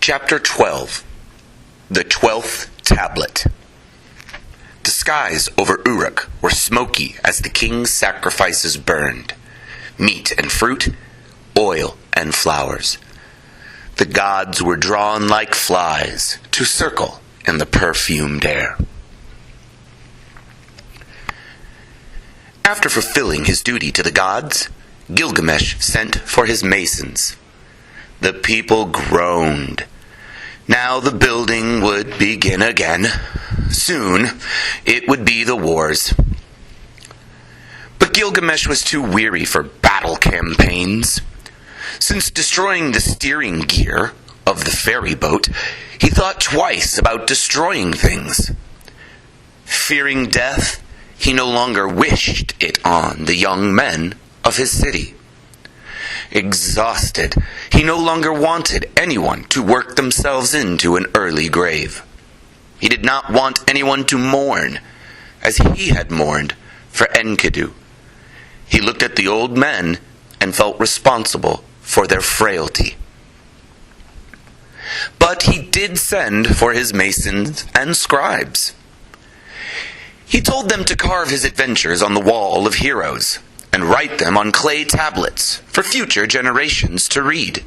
Chapter 12. The 12th Tablet. The skies over Uruk were smoky as the king's sacrifices burned. Meat and fruit, oil and flowers. The gods were drawn like flies to circle in the perfumed air. After fulfilling his duty to the gods, Gilgamesh sent for his masons. The people groaned. Now the building would begin again. Soon it would be the wars. But Gilgamesh was too weary for battle campaigns. Since destroying the steering gear of the ferry boat, he thought twice about destroying things. Fearing death, he no longer wished it on the young men of his city. Exhausted, he no longer wanted anyone to work themselves into an early grave. He did not want anyone to mourn, as he had mourned for Enkidu. He looked at the old men and felt responsible for their frailty. But he did send for his masons and scribes. He told them to carve his adventures on the wall of heroes, and write them on clay tablets for future generations to read.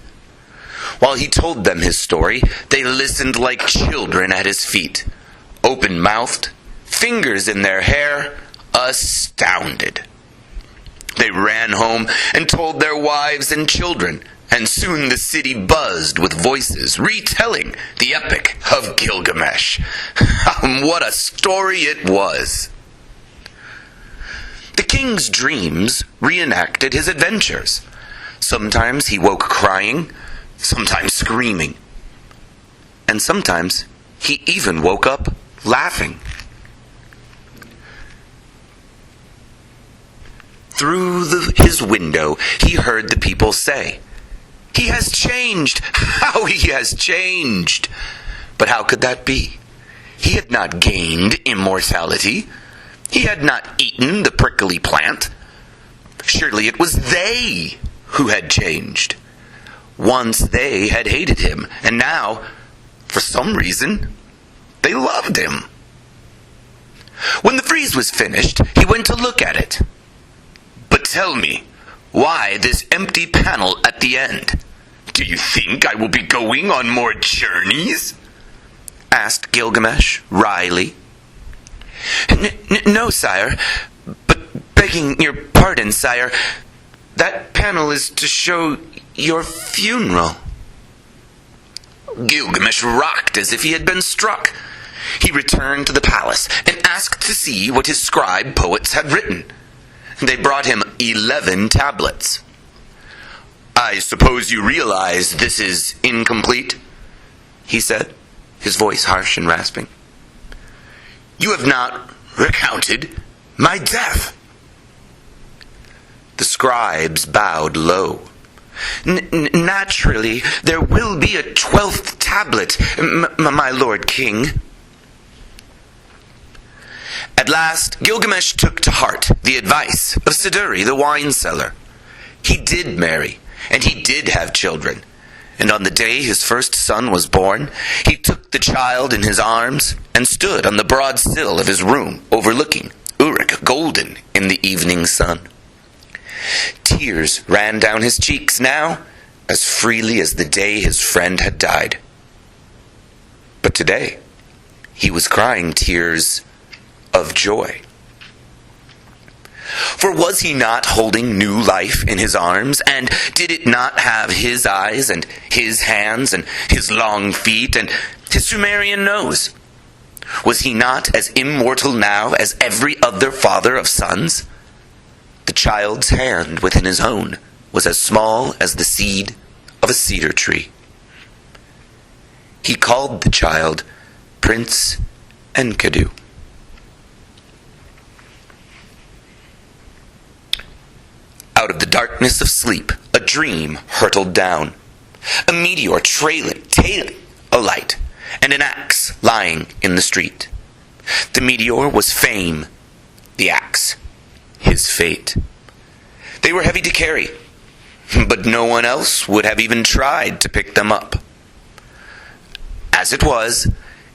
While he told them his story, they listened like children at his feet, open-mouthed, fingers in their hair, astounded. They ran home and told their wives and children, and soon the city buzzed with voices retelling the epic of Gilgamesh. What a story it was! The king's dreams reenacted his adventures. Sometimes he woke crying, sometimes screaming, and sometimes he even woke up laughing. Through his window, he heard the people say, "He has changed! How he has changed!" But how could that be? He had not gained immortality. He had not eaten the prickly plant. Surely it was they who had changed. Once they had hated him, and now, for some reason, they loved him. When the frieze was finished, he went to look at it. "But tell me, why this empty panel at the end? Do you think I will be going on more journeys?" asked Gilgamesh wryly. No, sire, but begging your pardon, sire, that panel is to show your funeral." Gilgamesh rocked as if he had been struck. He returned to the palace and asked to see what his scribe poets had written. They brought him 11 tablets. "I suppose you realize this is incomplete?" he said, his voice harsh and rasping. "You have not recounted my death." The scribes bowed low. Naturally, there will be a 12th tablet, my lord king." At last, Gilgamesh took to heart the advice of Siduri, the wine seller. He did marry, and he did have children. And on the day his first son was born, he took the child in his arms and stood on the broad sill of his room overlooking Uruk, golden in the evening sun. Tears ran down his cheeks now, as freely as the day his friend had died. But today, he was crying tears of joy. For was he not holding new life in his arms, and did it not have his eyes, and his hands, and his long feet, and his Sumerian nose? Was he not as immortal now as every other father of sons? The child's hand within his own was as small as the seed of a cedar tree. He called the child Prince Enkidu. Out of the darkness of sleep, a dream hurtled down. A meteor tailing a light, and an axe lying in the street. The meteor was fame, the axe, his fate. They were heavy to carry, but no one else would have even tried to pick them up. As it was,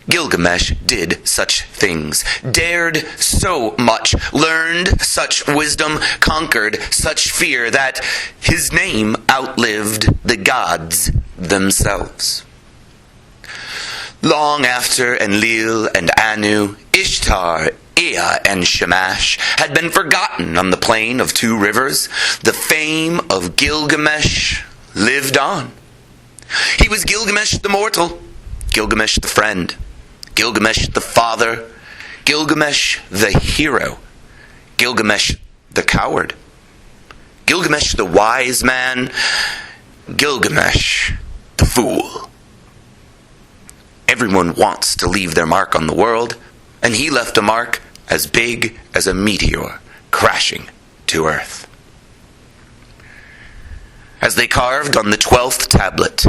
Gilgamesh did such things, dared so much, learned such wisdom, conquered such fear, that his name outlived the gods themselves. Long after Enlil and Anu, Ishtar, Ea, and Shamash had been forgotten on the plain of two rivers, the fame of Gilgamesh lived on. He was Gilgamesh the mortal, Gilgamesh the friend, Gilgamesh the father, Gilgamesh the hero, Gilgamesh the coward, Gilgamesh the wise man, Gilgamesh the fool. Everyone wants to leave their mark on the world, and he left a mark as big as a meteor crashing to earth. As they carved on the 12th tablet,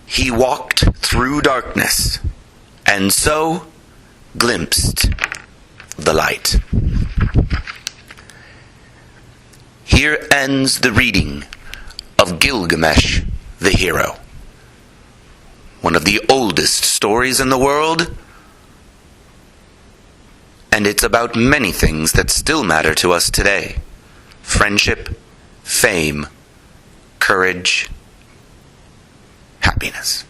he walked through darkness, and so glimpsed the light. Here ends the reading of Gilgamesh the hero, one of the oldest stories in the world, and it's about many things that still matter to us today: friendship, fame, courage, happiness.